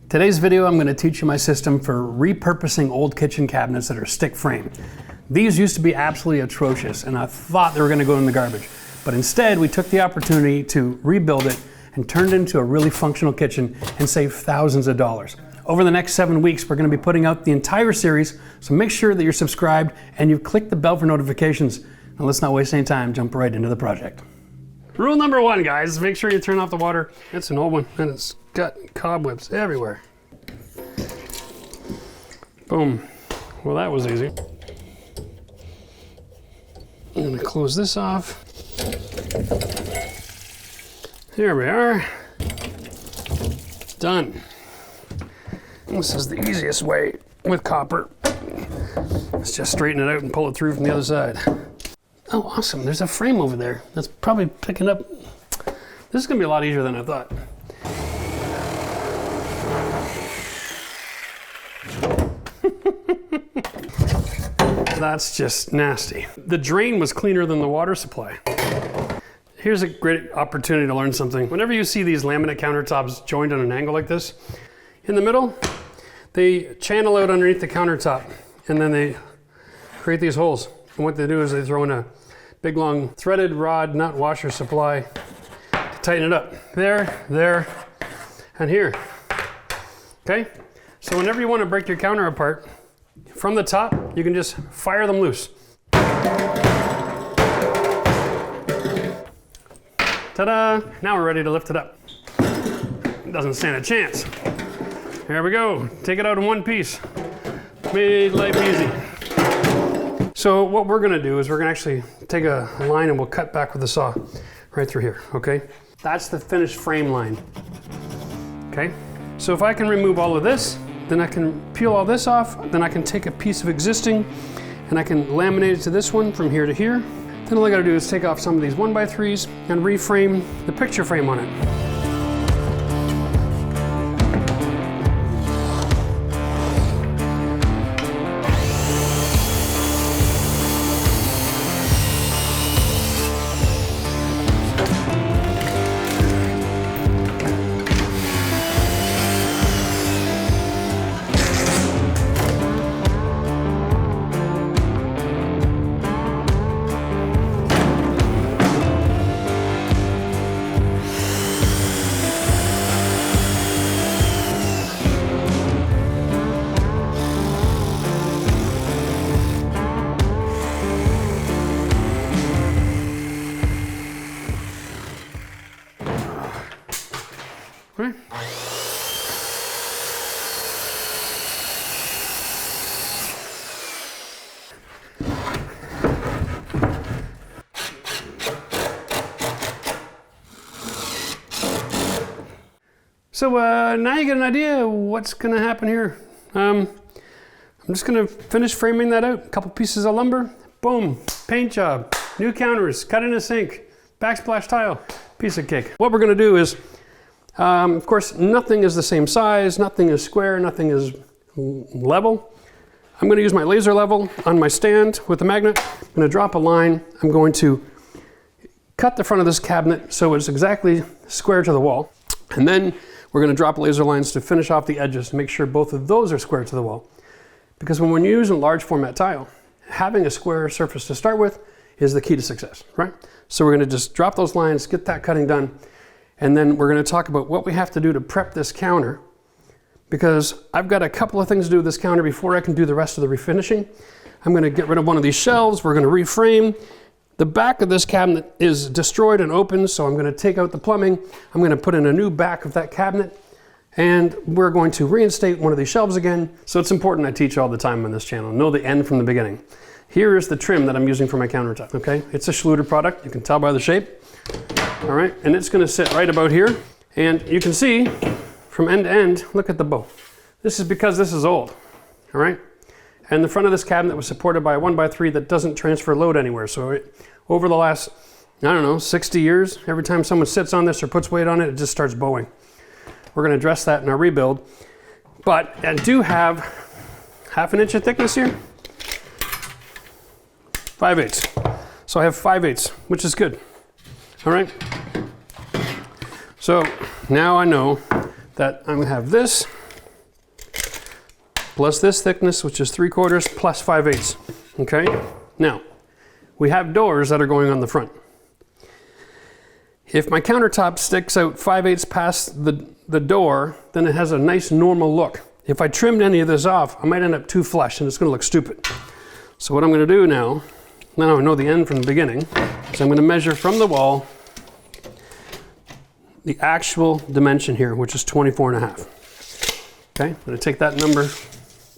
Today's video, I'm going to teach you my system for repurposing old kitchen cabinets that are stick frame. These used to be absolutely atrocious and I thought they were going to go in the garbage. But instead, we took the opportunity to rebuild it and turned it into a really functional kitchen and save thousands of dollars. Over the next 7 weeks, we're going to be putting out the entire series, so make sure that you're subscribed and you've clicked the bell for notifications. And let's not waste any time, jump right into the project. Rule number 1, guys, make sure you turn off the water. It's an old one and it's got cobwebs everywhere. Boom. Well, that was easy. I'm going to close this off. Here we are. Done. This is the easiest way with copper. Let's just straighten it out and pull it through from the other side. Oh, awesome. There's a frame over there that's probably picking up. This is going to be a lot easier than I thought. That's just nasty. The drain was cleaner than the water supply. Here's a great opportunity to learn something. Whenever you see these laminate countertops joined on an angle like this, in the middle, they channel out underneath the countertop and then they create these holes. And what they do is they throw in a big long threaded rod nut washer supply to tighten it up. There, and here. Okay? So whenever you want to break your counter apart, from the top, you can just fire them loose. Ta-da! Now we're ready to lift it up. It doesn't stand a chance. Here we go. Take it out in one piece. Made life easy. So what we're going to do is we're going to actually take a line and we'll cut back with the saw right through here, okay? That's the finished frame line, okay? So if I can remove all of this, then I can peel all this off, then I can take a piece of existing and I can laminate it to this one from here to here. Then all I gotta do is take off some of these 1x3s and reframe the picture frame on it. Okay. So now you get an idea of what's going to happen here. I'm just going to finish framing that out. A couple pieces of lumber, boom, paint job, new counters, cut in a sink, backsplash tile, piece of cake. What we're going to do is, of course, nothing is the same size, nothing is square, nothing is level. I'm going to use my laser level on my stand with the magnet. I'm going to drop a line. I'm going to cut the front of this cabinet so it's exactly square to the wall. And then we're going to drop laser lines to finish off the edges to make sure both of those are square to the wall. Because when you're using large format tile, having a square surface to start with is the key to success, right? So we're going to just drop those lines, get that cutting done. And then we're going to talk about what we have to do to prep this counter, because I've got a couple of things to do with this counter before I can do the rest of the refinishing. I'm going to get rid of one of these shelves. We're going to reframe. The back of this cabinet is destroyed and open, so I'm going to take out the plumbing. I'm going to put in a new back of that cabinet, and we're going to reinstate one of these shelves again. So it's important I teach all the time on this channel. Know the end from the beginning. Here is the trim that I'm using for my countertop, okay? It's a Schluter product. You can tell by the shape. All right, and it's going to sit right about here. And you can see from end to end, look at the bow. This is because this is old, all right? And the front of this cabinet was supported by a 1x3 that doesn't transfer load anywhere. So over the last, I don't know, 60 years, every time someone sits on this or puts weight on it, it just starts bowing. We're going to address that in our rebuild. But I do have 1/2 inch of thickness here. 5/8. So I have 5/8, which is good. All right. So now I know that I'm gonna have this plus this thickness, which is 3/4 plus 5/8. Okay? Now, we have doors that are going on the front. If my countertop sticks out 5/8 past the door, then it has a nice normal look. If I trimmed any of this off, I might end up too flush and it's gonna look stupid. So what I'm gonna do now I know the end from the beginning, so I'm gonna measure from the wall the actual dimension here, which is 24.5. Okay, I'm gonna take that number,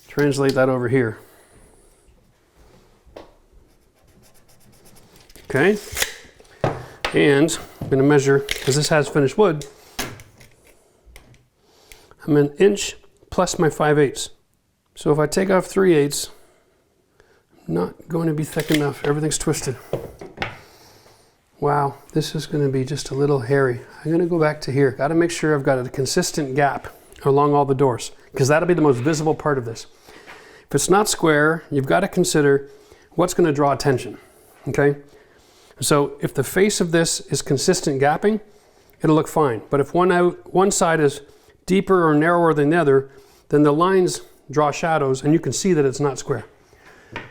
translate that over here. Okay, and I'm gonna measure, because this has finished wood, I'm an inch plus my 5/8. So if I take off 3/8, I'm not going to be thick enough. Everything's twisted. Wow, this is going to be just a little hairy. I'm going to go back to here. Got to make sure I've got a consistent gap along all the doors, because that'll be the most visible part of this. If it's not square, you've got to consider what's going to draw attention. Okay? So if the face of this is consistent gapping, it'll look fine. But if one side is deeper or narrower than the other, then the lines draw shadows and you can see that it's not square.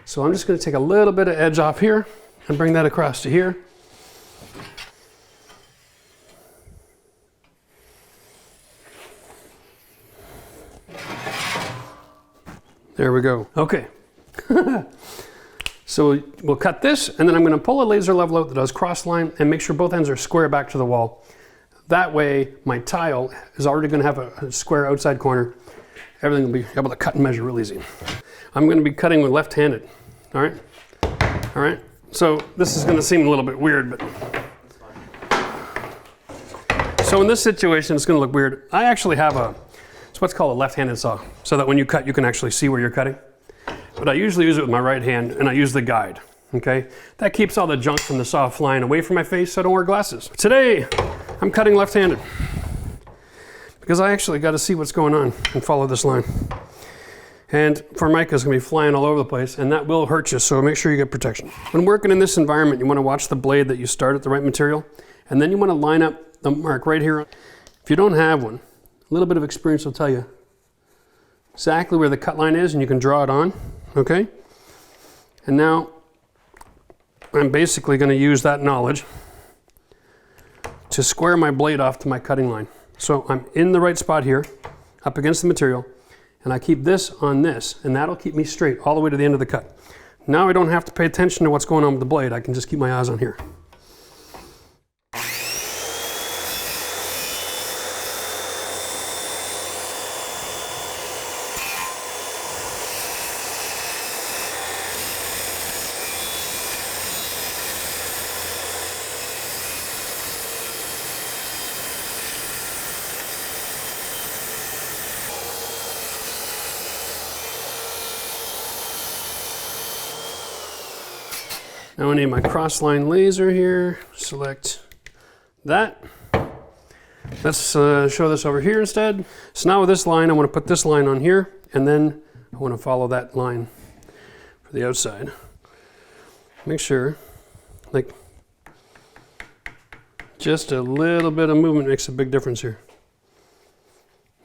So I'm just going to take a little bit of edge off here and bring that across to here. There we go. Okay. So we'll cut this, and then I'm going to pull a laser level out that does cross line and make sure both ends are square back to the wall. That way my tile is already going to have a square outside corner. Everything will be able to cut and measure real easy. I'm going to be cutting with left-handed. All right? All right? So this is going to seem a little bit weird, but... So in this situation, it's going to look weird. I actually have it's what's called a left-handed saw, so that when you cut, you can actually see where you're cutting. But I usually use it with my right hand, and I use the guide, okay? That keeps all the junk from the saw flying away from my face, so I don't wear glasses. Today, I'm cutting left-handed, because I actually got to see what's going on and follow this line. And Formica's going to be flying all over the place, and that will hurt you, so make sure you get protection. When working in this environment, you want to watch the blade that you start at the right material, and then you want to line up the mark right here. If you don't have one, a little bit of experience will tell you exactly where the cut line is, and you can draw it on, okay? And now, I'm basically going to use that knowledge to square my blade off to my cutting line. So I'm in the right spot here, up against the material, and I keep this on this, and that'll keep me straight all the way to the end of the cut. Now I don't have to pay attention to what's going on with the blade. I can just keep my eyes on here. Now I need my cross-line laser here. Select that. Let's show this over here instead. So now with this line, I want to put this line on here, and then I want to follow that line for the outside. Make sure, like, just a little bit of movement makes a big difference here.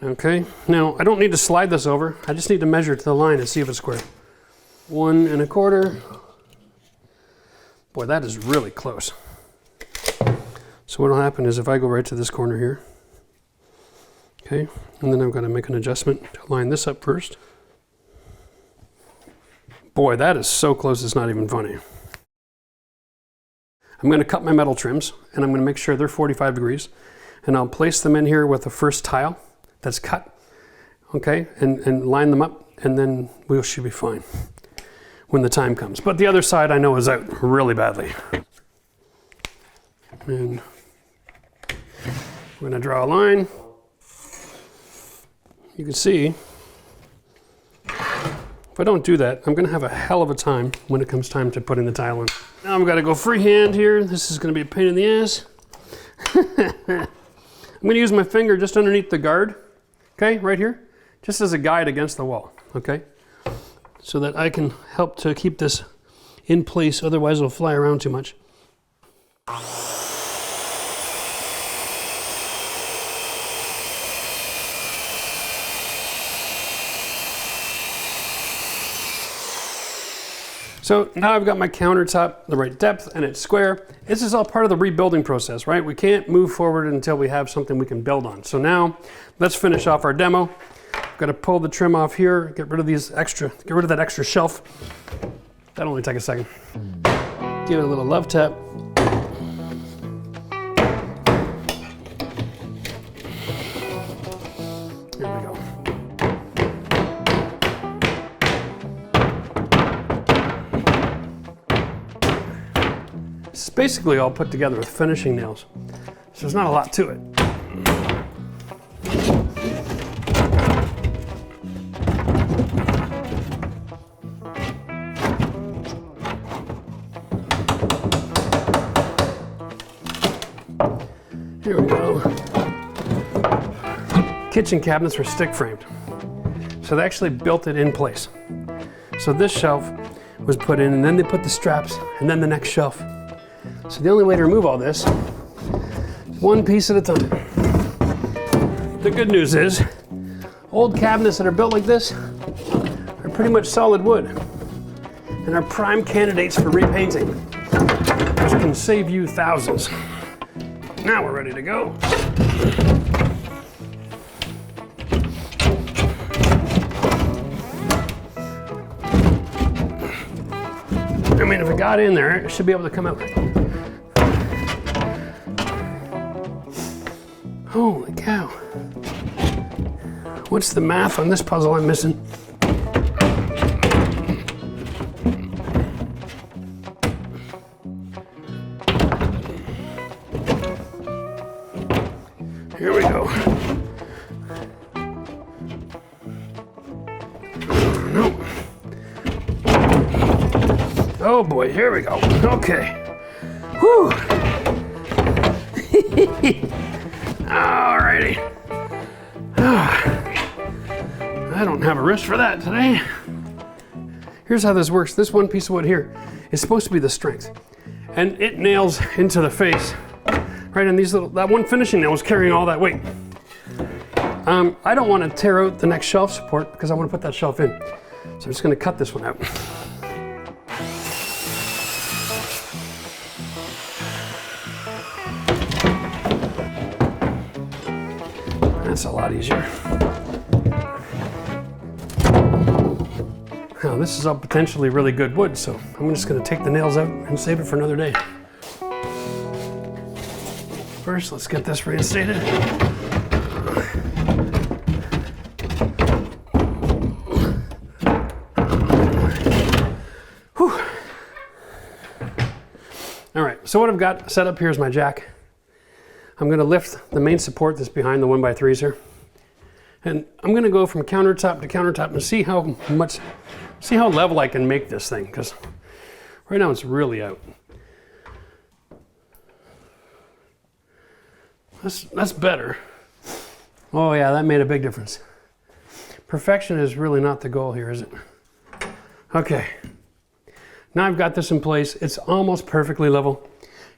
Okay, now I don't need to slide this over. I just need to measure to the line and see if it's square. 1 1/4. Boy, that is really close. So what will happen is if I go right to this corner here, okay, and then I've got to make an adjustment to line this up first. Boy, that is so close it's not even funny. I'm going to cut my metal trims, and I'm going to make sure they're 45 degrees, and I'll place them in here with the first tile that's cut, okay, and line them up, and then we should be fine when the time comes. But the other side I know is out really badly. And I'm going to draw a line. You can see, if I don't do that, I'm going to have a hell of a time when it comes time to putting the tile in. Now I've got to go freehand here. This is going to be a pain in the ass. I'm going to use my finger just underneath the guard, okay, right here, just as a guide against the wall, okay, so that I can help to keep this in place, otherwise it'll fly around too much. So now I've got my countertop the right depth and it's square. This is all part of the rebuilding process, right? We can't move forward until we have something we can build on. So now let's finish off our demo. I've got to pull the trim off here, get rid of that extra shelf. That'll only take a second. Give it a little love tap. There we go. It's basically all put together with finishing nails, so there's not a lot to it. Here we go. Kitchen cabinets were stick framed, so they actually built it in place. So this shelf was put in, and then they put the straps, and then the next shelf. So the only way to remove all this, one piece at a time. The good news is, old cabinets that are built like this are pretty much solid wood and are prime candidates for repainting, which can save you thousands. Now we're ready to go. I mean, if it got in there, it should be able to come out. Holy cow. What's the math on this puzzle I'm missing? Here we go. Nope. Oh boy, here we go. Okay. Whew. Alrighty. I don't have a wrist for that today. Here's how this works. This one piece of wood here is supposed to be the strength, and it nails into the face, right? And that one finishing nail was carrying all that weight. I don't want to tear out the next shelf support because I want to put that shelf in. So I'm just going to cut this one out. That's a lot easier. Now this is all potentially really good wood, so I'm just going to take the nails out and save it for another day. First, let's get this reinstated. Whew. All right, so what I've got set up here is my jack. I'm going to lift the main support that's behind the 1x3s here. And I'm going to go from countertop to countertop and see how level I can make this thing, because right now it's really out. That's better. Oh yeah, that made a big difference. Perfection is really not the goal here, is it? Okay. Now I've got this in place. It's almost perfectly level.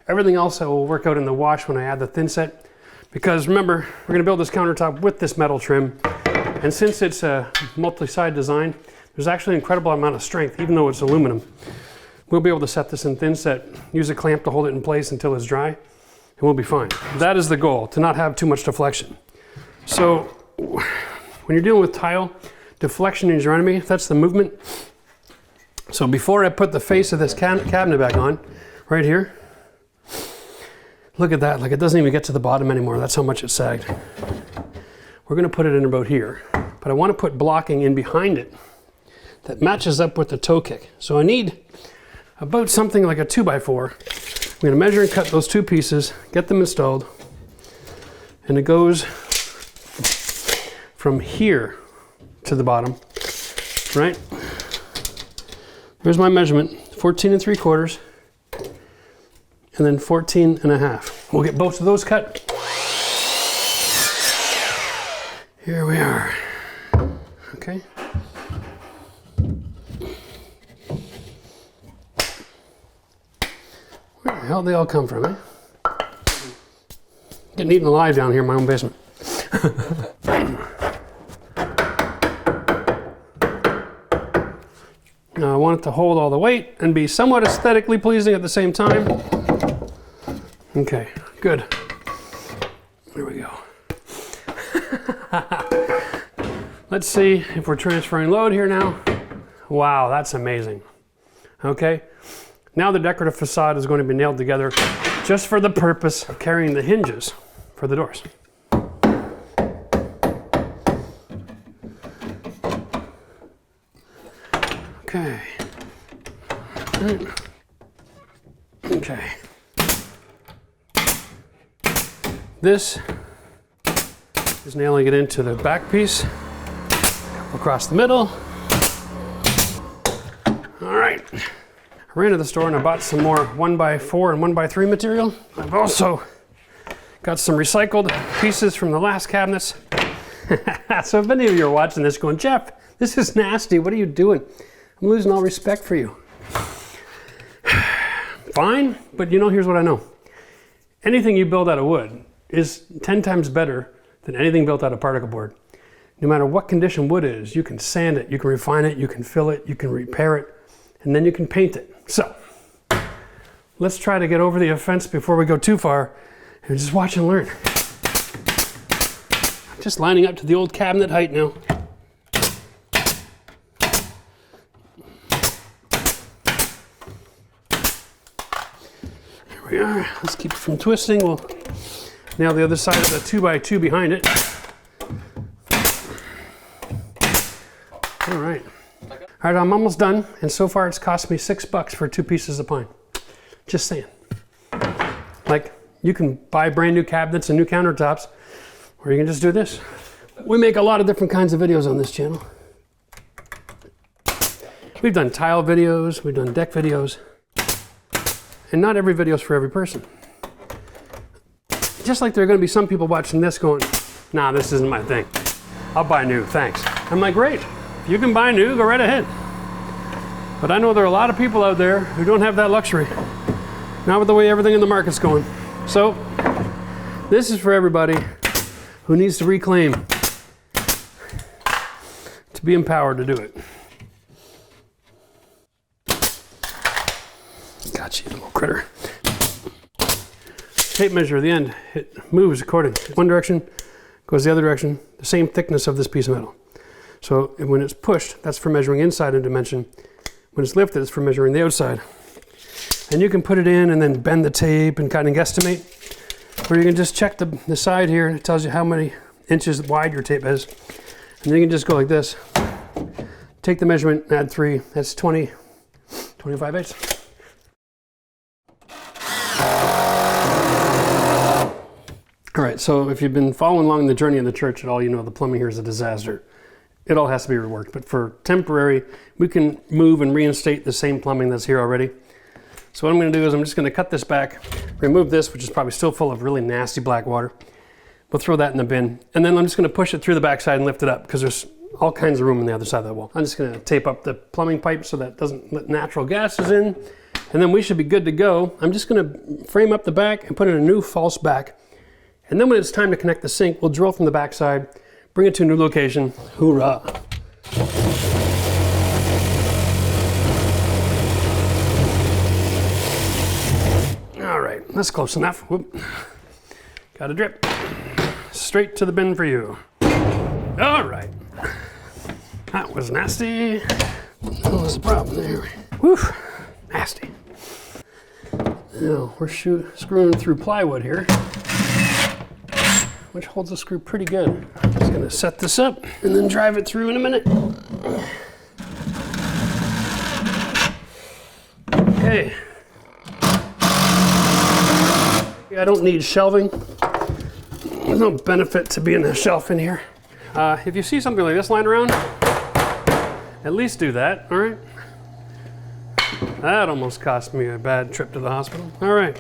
Everything else I will work out in the wash when I add the thin set. Because remember, we're going to build this countertop with this metal trim. And since it's a multi-side design, there's actually an incredible amount of strength, even though it's aluminum. We'll be able to set this in thin set, use a clamp to hold it in place until it's dry, and we'll be fine. That is the goal, to not have too much deflection. So when you're dealing with tile, deflection is your enemy. That's the movement. So before I put the face of this cabinet back on, right here, look at that, like it doesn't even get to the bottom anymore. That's how much it sagged. We're gonna put it in about here, but I wanna put blocking in behind it that matches up with the toe kick. So I need about something like a 2x4. I'm gonna measure and cut those two pieces, get them installed, and it goes from here to the bottom, right? Here's my measurement, 14 3/4. And then 14 1/2. We'll get both of those cut. Here we are. Okay. Where the hell did they all come from, eh? Getting eaten alive down here in my own basement. Now I want it to hold all the weight and be somewhat aesthetically pleasing at the same time. Okay, good. There we go. Let's see if we're transferring load here now. Wow, that's amazing. Okay, now the decorative facade is going to be nailed together just for the purpose of carrying the hinges for the doors. Okay. Okay. This is nailing it into the back piece, across the middle. All right. I ran to the store and I bought some more 1x4 and 1x3 material. I've also got some recycled pieces from the last cabinets. So if any of you are watching this going, Jeff, this is nasty, what are you doing? I'm losing all respect for you. Fine, but you know, here's what I know. Anything you build out of wood is 10 times better than anything built out of particle board. No matter what condition wood is, you can sand it, you can refine it, you can fill it, you can repair it, and then you can paint it. So, let's try to get over the offense before we go too far and just watch and learn. I'm just lining up to the old cabinet height now. Here we are. Let's keep it from twisting. We'll nail the other side of the 2x2 behind it. All right. All right, I'm almost done, and so far it's cost me $6 for 2 pieces of pine. Just saying. Like, you can buy brand new cabinets and new countertops, or you can just do this. We make a lot of different kinds of videos on this channel. We've done tile videos, we've done deck videos, and not every video is for every person. Just like there are going to be some people watching this going, nah, this isn't my thing. I'll buy new, thanks. I'm like, great. If you can buy new, go right ahead. But I know there are a lot of people out there who don't have that luxury. Not with the way everything in the market's going. So, this is for everybody who needs to reclaim, to be empowered to do it. Got you, little critter. Tape measure at the end, it moves according. One direction, goes the other direction, the same thickness of this piece of metal. So when it's pushed, that's for measuring inside in dimension. When it's lifted, it's for measuring the outside. And you can put it in and then bend the tape and kind of guesstimate. Or you can just check the side here, and it tells you how many inches wide your tape is. And then you can just go like this. Take the measurement, add 3, that's 20, 25/8. All right, so if you've been following along the journey in the church at all, you know the plumbing here is a disaster. It all has to be reworked, but for temporary, we can move and reinstate the same plumbing that's here already. So what I'm gonna do is I'm just gonna cut this back, remove this, which is probably still full of really nasty black water. We'll throw that in the bin. And then I'm just gonna push it through the backside and lift it up because there's all kinds of room on the other side of that wall. I'm just gonna tape up the plumbing pipe so that doesn't let natural gases in. And then we should be good to go. I'm just gonna frame up the back and put in a new false back. And then when it's time to connect the sink, we'll drill from the backside, bring it to a new location. Hoorah. All right, that's close enough. Whoop. Got a drip. Straight to the bin for you. All right. That was nasty. That was the problem there. Whew, nasty. Now we're screwing through plywood here, which holds the screw pretty good. I'm just gonna set this up and then drive it through in a minute. Okay. I don't need shelving. There's no benefit to being a shelf in here. If you see something like this lying around, at least do that, all right? That almost cost me a bad trip to the hospital. All right,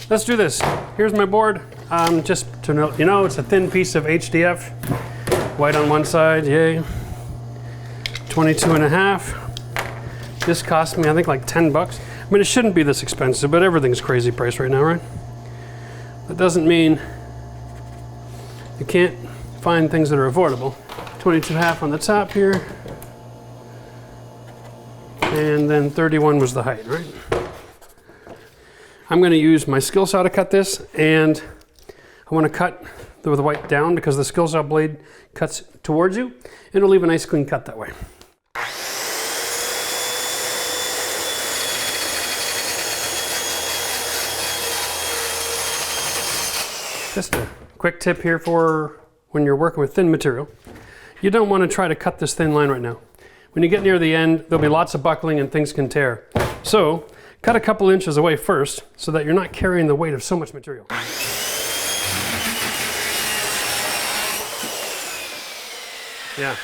let's do this. Here's my board. Just to know, you know, it's a thin piece of HDF. White on one side, yay. 22.5. This cost me, I think, like 10 bucks. I mean, it shouldn't be this expensive, but everything's crazy price right now, right? That doesn't mean you can't find things that are affordable. 22.5 on the top here. And then 31 was the height, right? I'm gonna use my skill saw to cut this, and I wanna cut the white down because the skill saw blade cuts towards you, and it'll leave a nice clean cut that way. Just a quick tip here for when you're working with thin material. You don't want to try to cut this thin line right now. When you get near the end, there'll be lots of buckling and things can tear. So cut a couple inches away first so that you're not carrying the weight of so much material. Yeah.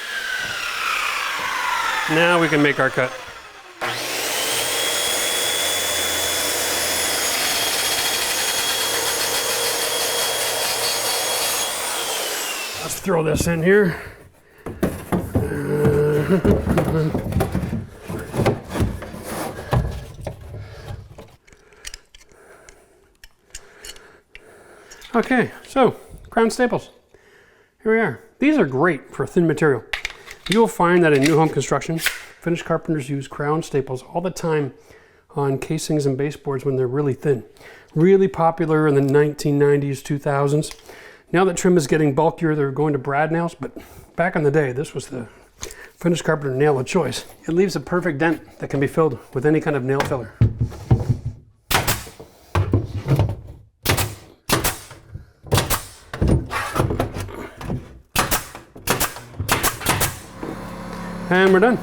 Now we can make our cut. Let's throw this in here. Okay, so crown staples. Here we are. These are great for thin material. You'll find that in new home construction, finished carpenters use crown staples all the time on casings and baseboards when they're really thin. Really popular in the 1990s, 2000s. Now that trim is getting bulkier, they're going to brad nails, but back in the day, this was the finished carpenter nail of choice. It leaves a perfect dent that can be filled with any kind of nail filler. And we're done.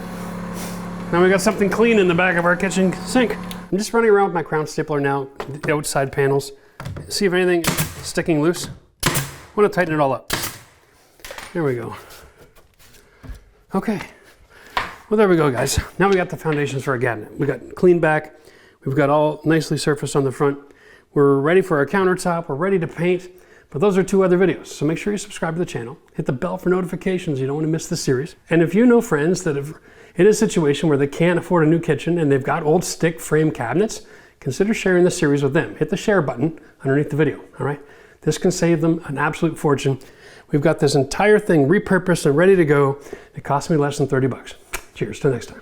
Now we got something clean in the back of our kitchen sink. I'm just running around with my crown stapler now, the outside panels, see if anything is sticking loose. I want to tighten it all up. There we go. Okay. Well, there we go, guys. Now we got the foundations for our cabinet. We got clean back. We've got all nicely surfaced on the front. We're ready for our countertop. We're ready to paint. But those are 2 other videos. So make sure you subscribe to the channel. Hit the bell for notifications. You don't want to miss the series. And if you know friends that are in a situation where they can't afford a new kitchen and they've got old stick frame cabinets, consider sharing the series with them. Hit the share button underneath the video, all right? This can save them an absolute fortune. We've got this entire thing repurposed and ready to go. It cost me less than 30 bucks. Cheers, till next time.